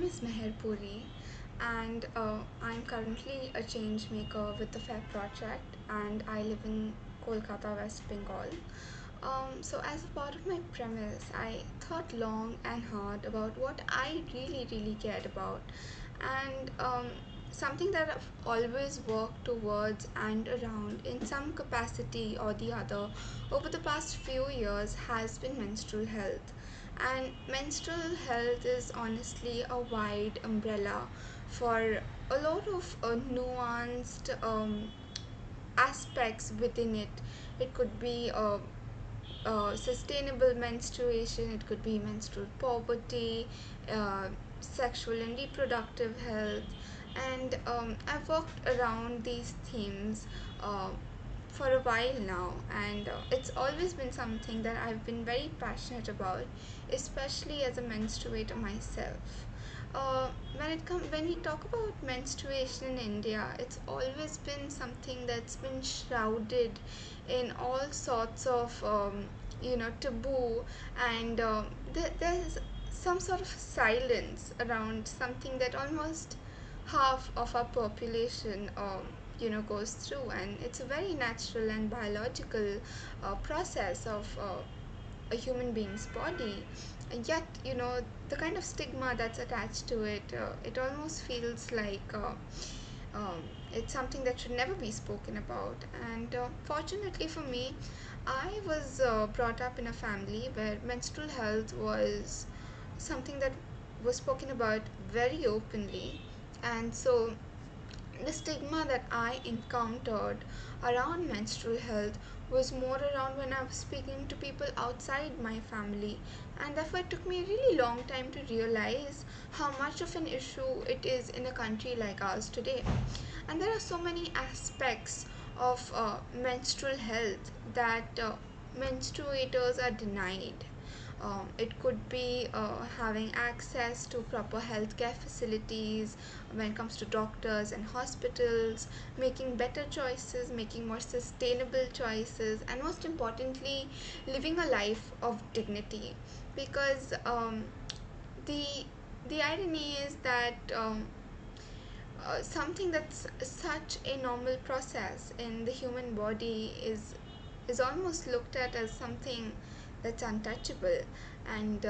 is Mehr Puri, and I'm currently a Changemaker with the F.A.I.R project, and I live in Kolkata, West Bengal. So, as a part of my premise, I thought long and hard about what I really cared about, and something that I've always worked towards and around in some capacity or the other over the past few years has been menstrual health. And menstrual health is honestly a wide umbrella for a lot of nuanced aspects within it. It could be sustainable menstruation, it could be menstrual poverty, sexual and reproductive health, and I've worked around these themes uh, for a while now, and it's always been something that I've been very passionate about, especially as a menstruator myself. When we talk about menstruation in India, it's always been something that's been shrouded in all sorts of taboo, and there's some sort of silence around something that almost half of our population goes through, and it's a very natural and biological process of a human being's body. And yet, the kind of stigma that's attached to it, it almost feels like it's something that should never be spoken about. And fortunately for me, I was brought up in a family where menstrual health was something that was spoken about very openly. And so the stigma that I encountered around menstrual health was more around when I was speaking to people outside my family, and therefore it took me a really long time to realize how much of an issue it is in a country like ours today. And there are so many aspects of menstrual health that menstruators are denied. It could be having access to proper healthcare facilities when it comes to doctors and hospitals, making better choices, making more sustainable choices, and most importantly, living a life of dignity. Because the the irony is that something that's such a normal process in the human body is almost looked at as something that's untouchable, and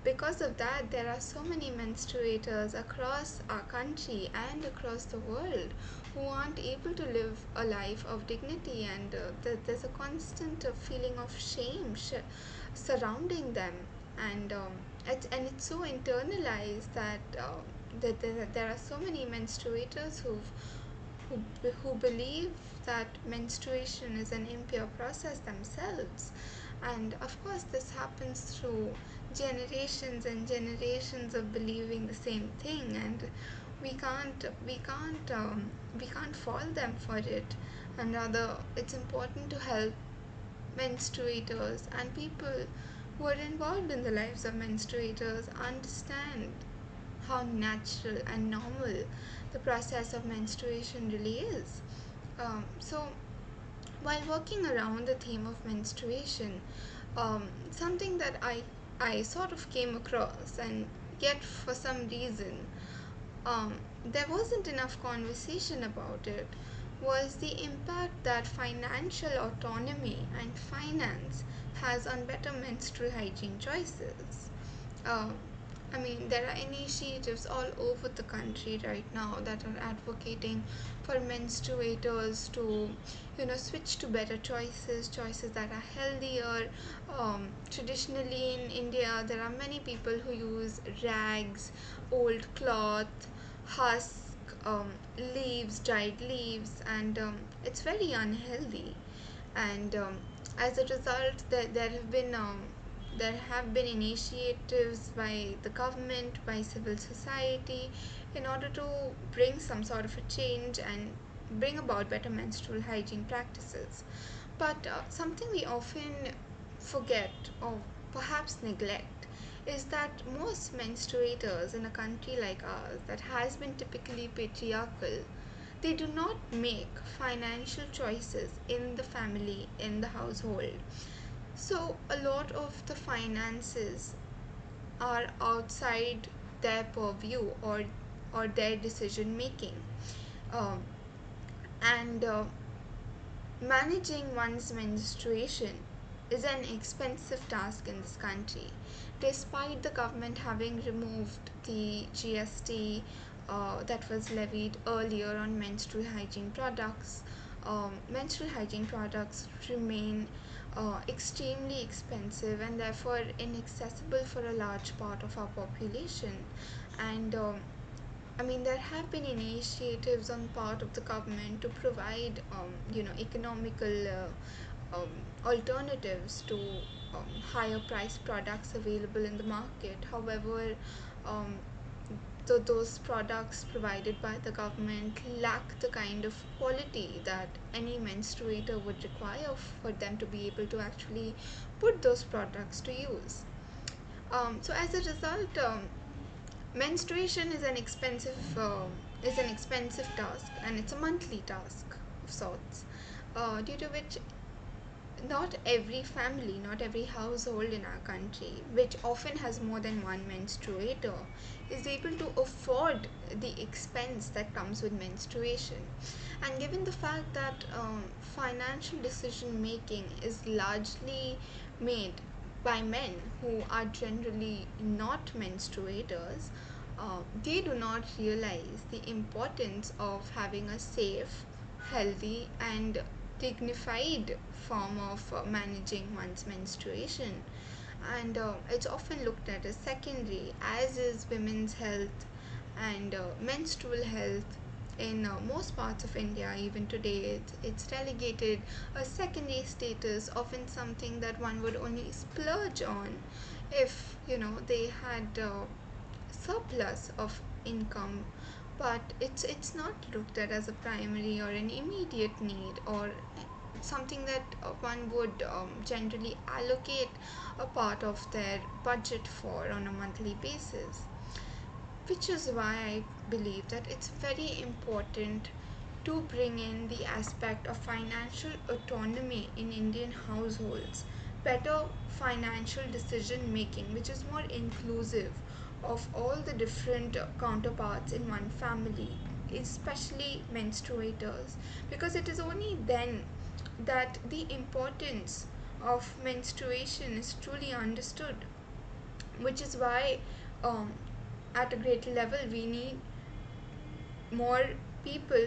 because of that there are so many menstruators across our country and across the world who aren't able to live a life of dignity, and there's a constant feeling of shame surrounding them, and it's so internalized that there are so many menstruators who believe that menstruation is an impure process themselves. And of course, this happens through generations and generations of believing the same thing, and we can't fault them for it. And rather, it's important to help menstruators and people who are involved in the lives of menstruators understand how natural and normal the process of menstruation really is. So, while working around the theme of menstruation, something that I sort of came across, and yet for some reason there wasn't enough conversation about it, was the impact that financial autonomy and finance has on better menstrual hygiene choices. Um, I mean, there are initiatives all over the country right now that are advocating for menstruators to, switch to better choices, choices that are healthier. Traditionally in India, there are many people who use rags, old cloth, husk, leaves, dried leaves, and it's very unhealthy. And as a result, there have been initiatives by the government, by civil society, in order to bring some sort of a change and bring about better menstrual hygiene practices. But something we often forget or perhaps neglect is that most menstruators in a country like ours that has been typically patriarchal, they do not make financial choices in the family, in the household. So a lot of the finances are outside their purview or their decision making. um, and Managing one's menstruation is an expensive task in this country. Despite the government having removed the GST that was levied earlier on menstrual hygiene products remain extremely expensive and therefore inaccessible for a large part of our population. And there have been initiatives on part of the government to provide, economical alternatives to higher price products available in the market. However, um, those products provided by the government lack the kind of quality that any menstruator would require for them to be able to actually put those products to use. So as a result, menstruation is an expensive task, and it's a monthly task of sorts, due to which not every family, not every household in our country, which often has more than one menstruator, is able to afford the expense that comes with menstruation. And given the fact that financial decision making is largely made by men who are generally not menstruators, they do not realize the importance of having a safe, healthy, and dignified form of managing one's menstruation. And it's often looked at as secondary, as is women's health and menstrual health. In most parts of India, even today, it's relegated a secondary status, often something that one would only splurge on if they had surplus of income. But it's not looked at as a primary or an immediate need, or something that one would generally allocate a part of their budget for on a monthly basis. Which is why I believe that it's very important to bring in the aspect of financial autonomy in Indian households, better financial decision making, which is more inclusive of all the different counterparts in one family, especially menstruators, because it is only then that the importance of menstruation is truly understood. Which is why, um, at a greater level, we need more people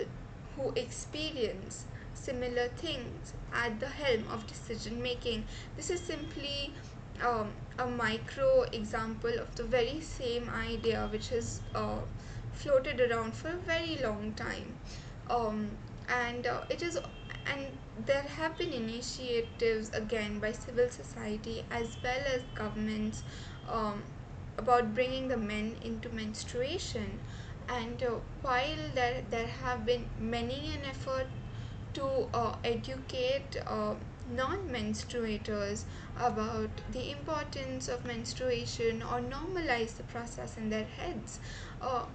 who experience similar things at the helm of decision making. This is simply a micro example of the very same idea which has floated around for a very long time. um, and it is and there have been initiatives again by civil society as well as governments, um, about bringing the men into menstruation. And while there have been many an effort to educate non-menstruators about the importance of menstruation or normalize the process in their heads, uh,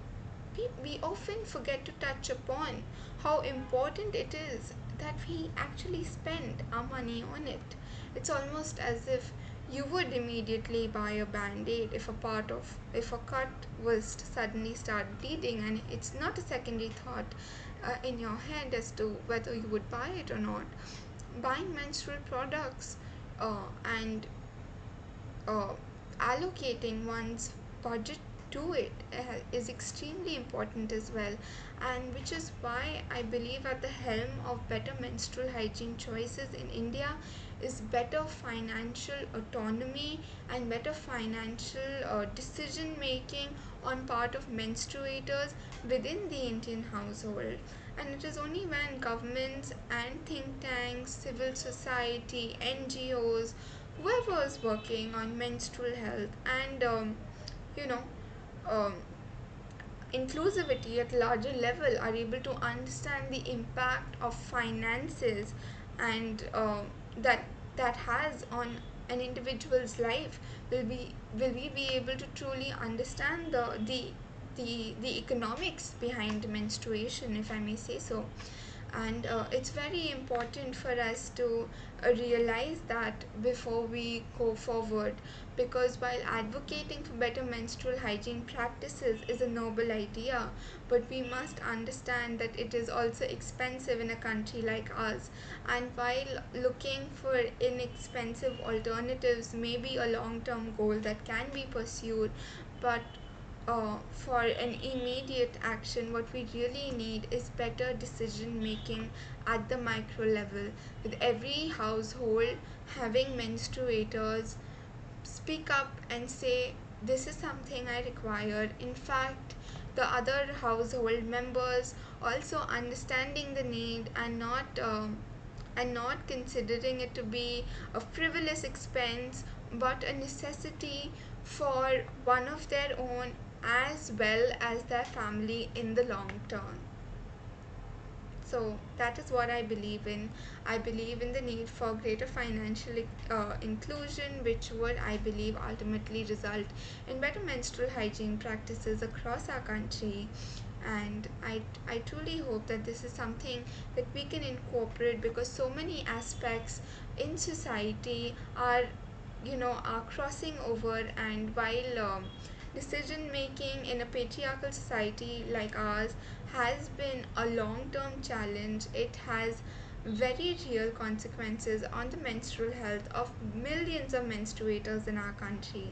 we often forget to touch upon how important it is that we actually spend our money on it. It's almost as if you would immediately buy a band-aid if a cut was to suddenly start bleeding, and it's not a secondary thought in your head as to whether you would buy it or not. Buying menstrual products and uh, allocating one's budget to it is extremely important as well, and which is why I believe at the helm of better menstrual hygiene choices in India is better financial autonomy and better financial decision making on part of menstruators within the Indian household. And it is only when governments and think tanks, civil society, NGOs, whoever is working on menstrual health and you know um, inclusivity at larger level are able to understand the impact of finances and that has on an individual's life, will we be able to truly understand the economics behind menstruation, if I may say so. and it's very important for us to realize that before we go forward, because while advocating for better menstrual hygiene practices is a noble idea, but we must understand that it is also expensive in a country like ours, and while looking for inexpensive alternatives may be a long term goal that can be pursued, but for an immediate action, what we really need is better decision making at the micro level, with every household having menstruators speak up and say, this is something I require. In fact, the other household members also understanding the need and not considering it to be a frivolous expense but a necessity for one of their own as well as their family in the long term. So that is what I believe in. I believe in the need for greater financial inclusion, which would, I believe, ultimately result in better menstrual hygiene practices across our country. And I truly hope that this is something that we can incorporate, because so many aspects in society are, are crossing over. And while decision making in a patriarchal society like ours has been a long term challenge, it has very real consequences on the menstrual health of millions of menstruators in our country.